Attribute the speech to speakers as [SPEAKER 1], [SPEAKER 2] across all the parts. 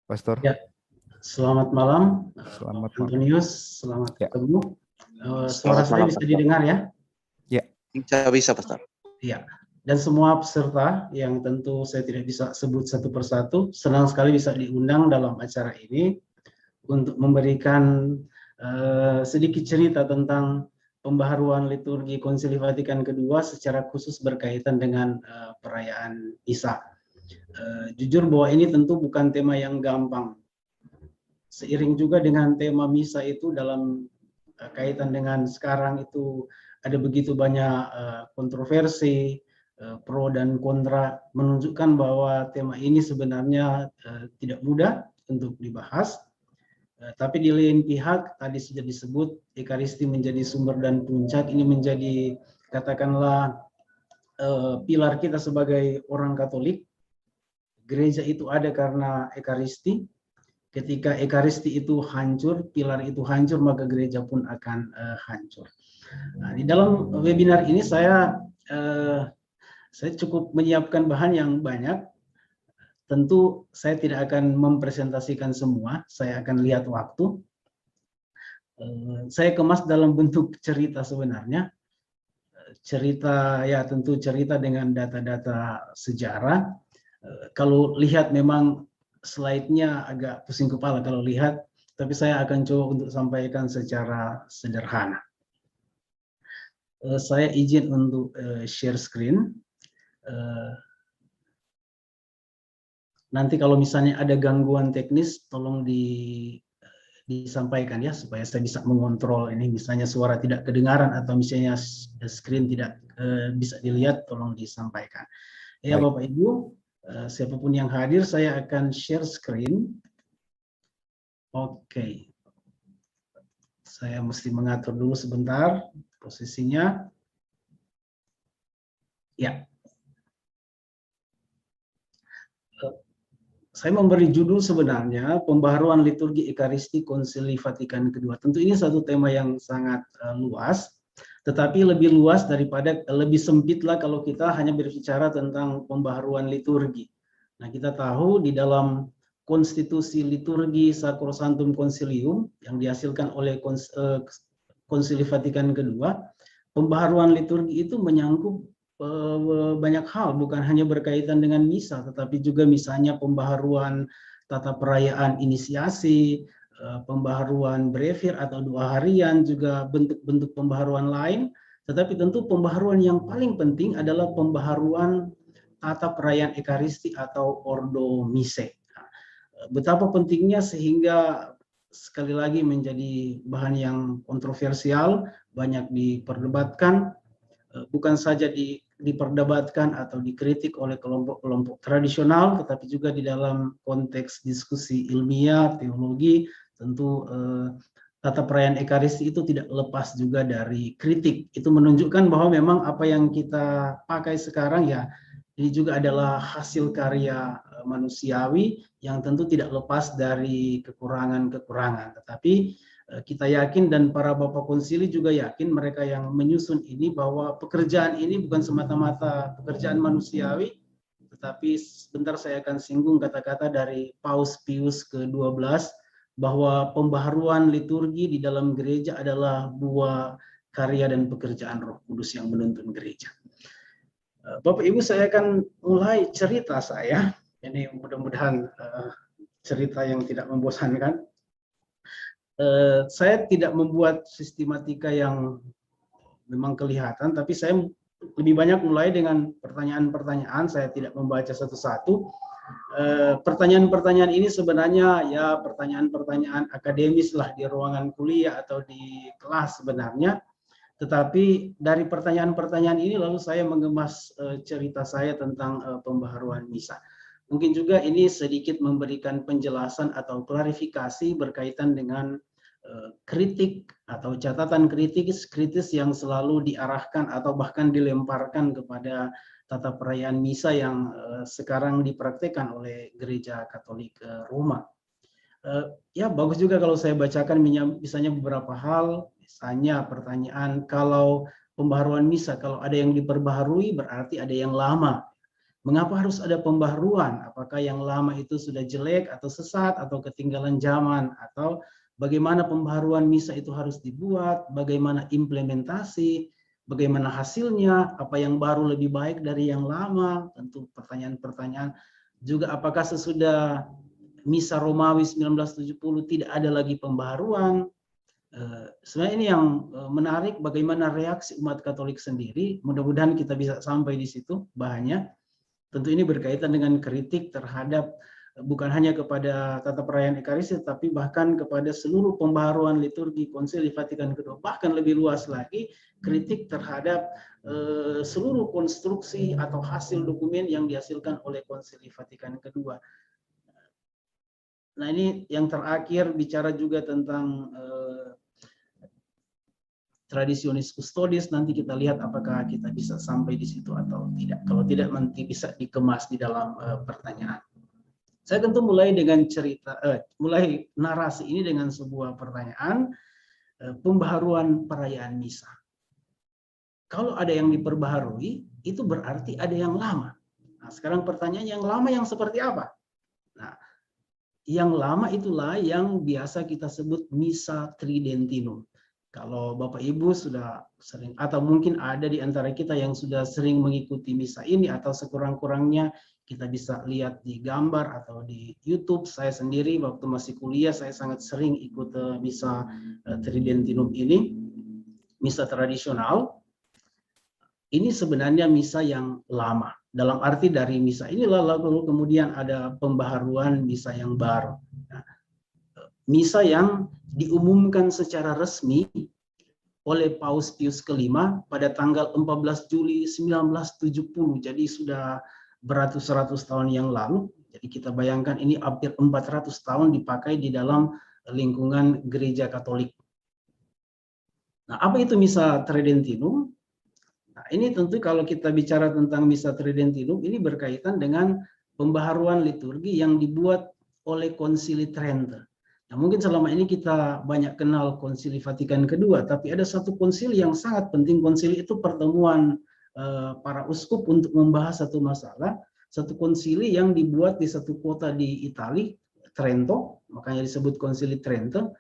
[SPEAKER 1] Pastor.
[SPEAKER 2] Ya, selamat malam,
[SPEAKER 1] Selamat malam.
[SPEAKER 2] Antonius. Selamat
[SPEAKER 1] Ya.
[SPEAKER 2] ketemu. Suara saya bisa didengar ya?
[SPEAKER 1] Ya.
[SPEAKER 3] Bisa, Pastor.
[SPEAKER 2] Ya. Dan semua peserta yang tentu saya tidak bisa sebut satu persatu, senang sekali bisa diundang dalam acara ini untuk memberikan sedikit cerita tentang pembaharuan liturgi Konsili Vatikan kedua secara khusus berkaitan dengan perayaan Misa. Jujur bahwa ini tentu bukan tema yang gampang. Seiring juga dengan tema Misa itu dalam kaitan dengan sekarang itu ada begitu banyak kontroversi, pro dan kontra, menunjukkan bahwa tema ini sebenarnya tidak mudah untuk dibahas. Tapi di lain pihak tadi sudah disebut Ekaristi menjadi sumber dan puncak, ini menjadi katakanlah pilar kita sebagai orang Katolik. Gereja itu ada karena Ekaristi. Ketika Ekaristi itu hancur, pilar itu hancur, maka gereja pun akan hancur. Nah, di dalam webinar ini saya cukup menyiapkan bahan yang banyak. Tentu saya tidak akan mempresentasikan semua, saya akan lihat waktu. Saya kemas dalam bentuk cerita sebenarnya. Cerita ya tentu cerita dengan data-data sejarah. Kalau lihat memang slide-nya agak pusing kepala kalau lihat, tapi saya akan coba untuk sampaikan secara sederhana. Saya izin untuk share screen. Nanti kalau misalnya ada gangguan teknis, tolong disampaikan ya, supaya saya bisa mengontrol ini. Misalnya suara tidak kedengaran atau misalnya screen tidak bisa dilihat, tolong disampaikan. Ya Bapak Ibu, siapapun yang hadir, saya akan share screen. Oke. Saya mesti mengatur dulu sebentar posisinya. Ya. Saya memberi judul sebenarnya pembaharuan liturgi Ekaristi Konsili Vatikan kedua. Tentu ini satu tema yang sangat luas, tetapi lebih luas daripada, lebih sempit lah kalau kita hanya berbicara tentang pembaharuan liturgi. Nah, kita tahu di dalam konstitusi liturgi Sacrosanctum Concilium yang dihasilkan oleh Konsili Vatikan kedua, pembaharuan liturgi itu menyangkut banyak hal, bukan hanya berkaitan dengan misa, tetapi juga misalnya pembaharuan tata perayaan inisiasi, pembaharuan brevir atau doa harian, juga bentuk-bentuk pembaharuan lain. Tetapi tentu pembaharuan yang paling penting adalah pembaharuan tata perayaan Ekaristi atau Ordo Missae. Betapa pentingnya sehingga sekali lagi menjadi bahan yang kontroversial, banyak diperdebatkan, bukan saja diperdebatkan atau dikritik oleh kelompok-kelompok tradisional, tetapi juga di dalam konteks diskusi ilmiah, teologi, tentu tata perayaan Ekaristi itu tidak lepas juga dari kritik. Itu menunjukkan bahwa memang apa yang kita pakai sekarang ya, ini juga adalah hasil karya manusiawi yang tentu tidak lepas dari kekurangan-kekurangan. Tetapi kita yakin dan para Bapak Konsili juga yakin, mereka yang menyusun ini, bahwa pekerjaan ini bukan semata-mata pekerjaan manusiawi, tetapi sebentar saya akan singgung kata-kata dari Paus Pius ke-12 bahwa pembaharuan liturgi di dalam gereja adalah buah karya dan pekerjaan Roh Kudus yang menuntun gereja. Bapak Ibu, saya akan mulai cerita saya. Ini mudah-mudahan cerita yang tidak membosankan. Saya tidak membuat sistematika yang memang kelihatan, tapi saya lebih banyak mulai dengan pertanyaan-pertanyaan. Saya tidak membaca satu-satu. Pertanyaan-pertanyaan ini sebenarnya ya pertanyaan-pertanyaan akademis lah di ruangan kuliah atau di kelas sebenarnya. Tetapi dari pertanyaan-pertanyaan ini lalu saya mengemas cerita saya tentang pembaharuan misa. Mungkin juga ini sedikit memberikan penjelasan atau klarifikasi berkaitan dengan kritik atau catatan kritis yang selalu diarahkan atau bahkan dilemparkan kepada tata perayaan misa yang sekarang dipraktikkan oleh Gereja Katolik Roma. Ya bagus juga kalau saya bacakan misalnya beberapa hal, misalnya pertanyaan, kalau pembaharuan misa, kalau ada yang diperbaharui berarti ada yang lama. Mengapa harus ada pembaharuan? Apakah yang lama itu sudah jelek atau sesat atau ketinggalan zaman? Atau bagaimana pembaharuan misa itu harus dibuat? Bagaimana implementasi? Bagaimana hasilnya? Apa yang baru lebih baik dari yang lama? Tentu pertanyaan-pertanyaan. Juga apakah sesudah misa Romawi 1970 tidak ada lagi pembaharuan? Sebenarnya ini yang menarik, bagaimana reaksi umat Katolik sendiri. Mudah-mudahan kita bisa sampai di situ bahannya. Tentu ini berkaitan dengan kritik terhadap bukan hanya kepada tata perayaan Ekaristi, tapi bahkan kepada seluruh pembaharuan liturgi Konsili Vatikan II. Bahkan lebih luas lagi, kritik terhadap seluruh konstruksi atau hasil dokumen yang dihasilkan oleh Konsili Vatikan II. Nah, ini yang terakhir bicara juga tentang tradisionis kustodis. Nanti kita lihat apakah kita bisa sampai di situ atau tidak. Kalau tidak, nanti bisa dikemas di dalam pertanyaan. Saya tentu mulai dengan mulai narasi ini dengan sebuah pertanyaan, pembaharuan perayaan misa. Kalau ada yang diperbaharui, itu berarti ada yang lama. Nah, sekarang pertanyaan, yang lama yang seperti apa? Nah, yang lama itulah yang biasa kita sebut misa tridentinum. Kalau Bapak Ibu sudah sering, atau mungkin ada di antara kita yang sudah sering mengikuti misa ini, atau sekurang-kurangnya kita bisa lihat di gambar atau di YouTube. Saya sendiri waktu masih kuliah, saya sangat sering ikut misa tridentinum ini, misa tradisional. Ini sebenarnya misa yang lama. Dalam arti dari misa inilah lalu kemudian ada pembaharuan misa yang baru. Nah, misa yang diumumkan secara resmi oleh Paus Pius ke-5 pada tanggal 14 Juli 1970. Jadi sudah beratus-ratus tahun yang lalu. Jadi kita bayangkan ini hampir 400 tahun dipakai di dalam lingkungan gereja Katolik. Nah, apa itu misa tridentinum? Nah, ini tentu kalau kita bicara tentang misa tridentinum, ini berkaitan dengan pembaharuan liturgi yang dibuat oleh Konsili Trente. Nah, mungkin selama ini kita banyak kenal Konsili Vatikan II, tapi ada satu konsili yang sangat penting. Konsili itu pertemuan para uskup untuk membahas satu masalah. Satu konsili yang dibuat di satu kota di Italia, Trento, makanya disebut Konsili Trento,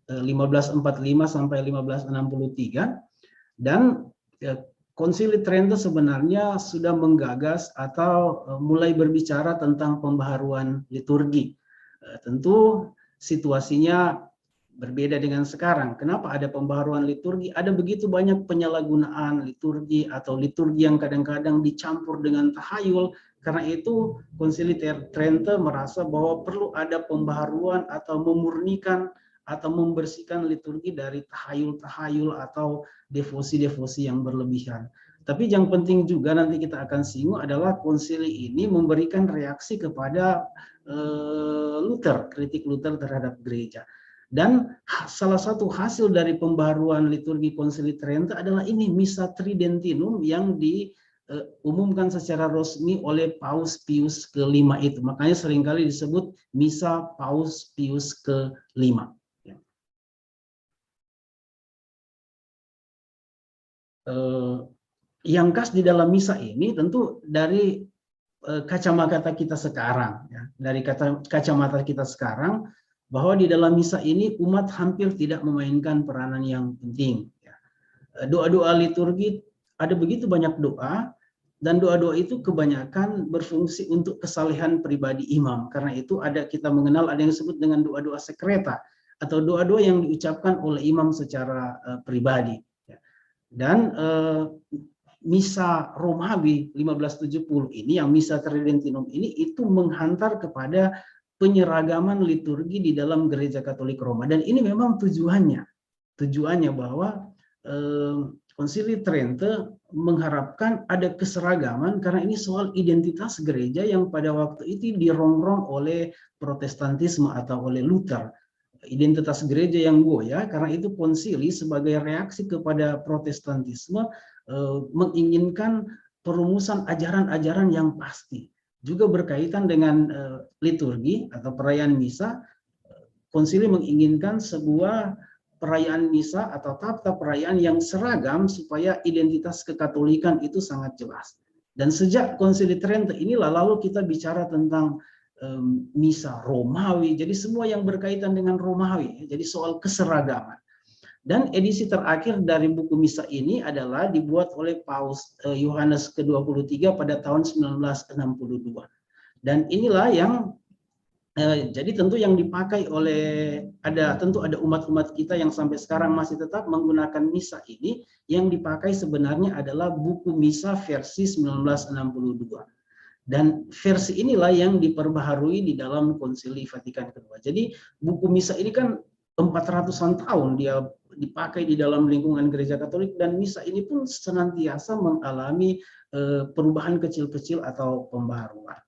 [SPEAKER 2] 1545 sampai 1563. Dan Konsili Trento sebenarnya sudah menggagas atau mulai berbicara tentang pembaharuan liturgi. Tentu situasinya berbeda dengan sekarang. Kenapa ada pembaharuan liturgi? Ada begitu banyak penyalahgunaan liturgi atau liturgi yang kadang-kadang dicampur dengan tahayul. Karena itu Konsili Trento merasa bahwa perlu ada pembaharuan atau memurnikan atau membersihkan liturgi dari tahayul-tahayul atau devosi-devosi yang berlebihan. Tapi yang penting juga nanti kita akan singgung adalah konsili ini memberikan reaksi kepada Luther, kritik Luther terhadap gereja. Dan salah satu hasil dari pembaharuan liturgi Konsili Trento adalah ini misa tridentinum yang diumumkan secara resmi oleh Paus Pius ke-5 itu. Makanya seringkali disebut misa Paus Pius ke-5. Yang khas di dalam misa ini tentu dari kacamata kita sekarang, ya. Dari kacamata kita sekarang, bahwa di dalam misa ini umat hampir tidak memainkan peranan yang penting. Doa-doa liturgi, ada begitu banyak doa, dan doa-doa itu kebanyakan berfungsi untuk kesalehan pribadi imam. Karena itu kita mengenal ada yang disebut dengan doa-doa sekreta, atau doa-doa yang diucapkan oleh imam secara pribadi. Dan misa Romawi 1570 ini, yang misa tridentinum ini, itu menghantar kepada penyeragaman liturgi di dalam gereja Katolik Roma. Dan ini memang tujuannya bahwa Konsili Trento mengharapkan ada keseragaman, karena ini soal identitas gereja yang pada waktu itu dirongrong oleh Protestantisme atau oleh Luther. Identitas gereja yang goyah, karena itu konsili sebagai reaksi kepada Protestantisme menginginkan perumusan ajaran-ajaran yang pasti. Juga berkaitan dengan liturgi atau perayaan misa, konsili menginginkan sebuah perayaan misa atau tata perayaan yang seragam supaya identitas kekatolikan itu sangat jelas. Dan sejak Konsili Trento inilah lalu kita bicara tentang misa Romawi, jadi semua yang berkaitan dengan Romawi, jadi soal keseragaman. Dan edisi terakhir dari buku misa ini adalah dibuat oleh Paus Yohanes ke-23 pada tahun 1962. Dan inilah yang jadi tentu yang dipakai oleh tentu ada umat-umat kita yang sampai sekarang masih tetap menggunakan misa ini, yang dipakai sebenarnya adalah buku misa versi 1962. Dan versi inilah yang diperbaharui di dalam Konsili Vatikan kedua. Jadi buku misa ini kan 400-an tahun dia dipakai di dalam lingkungan gereja Katolik, dan misa ini pun senantiasa mengalami perubahan kecil-kecil atau pembaharuan.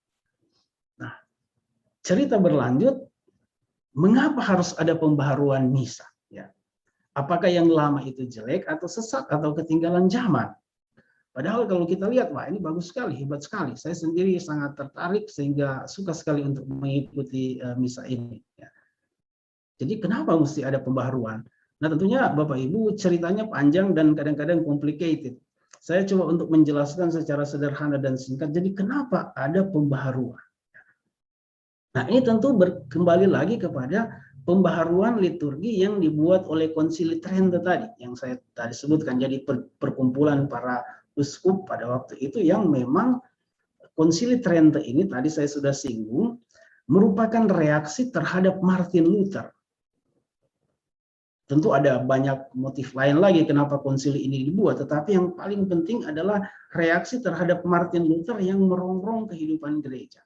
[SPEAKER 2] Nah, cerita berlanjut, mengapa harus ada pembaharuan misa? Ya. Apakah yang lama itu jelek atau sesat atau ketinggalan zaman? Padahal kalau kita lihat, wah ini bagus sekali, hebat sekali. Saya sendiri sangat tertarik sehingga suka sekali untuk mengikuti misa ini. Ya. Jadi kenapa mesti ada pembaharuan? Nah tentunya Bapak Ibu ceritanya panjang dan kadang-kadang complicated. Saya coba untuk menjelaskan secara sederhana dan singkat. Jadi kenapa ada pembaharuan? Nah ini tentu kembali lagi kepada pembaharuan liturgi yang dibuat oleh Konsili Trento tadi, yang saya tadi sebutkan. Jadi perkumpulan para uskup pada waktu itu yang memang Konsili Trento ini tadi saya sudah singgung merupakan reaksi terhadap Martin Luther. Tentu ada banyak motif lain lagi kenapa konsili ini dibuat, tetapi yang paling penting adalah reaksi terhadap Martin Luther yang merongrong kehidupan gereja.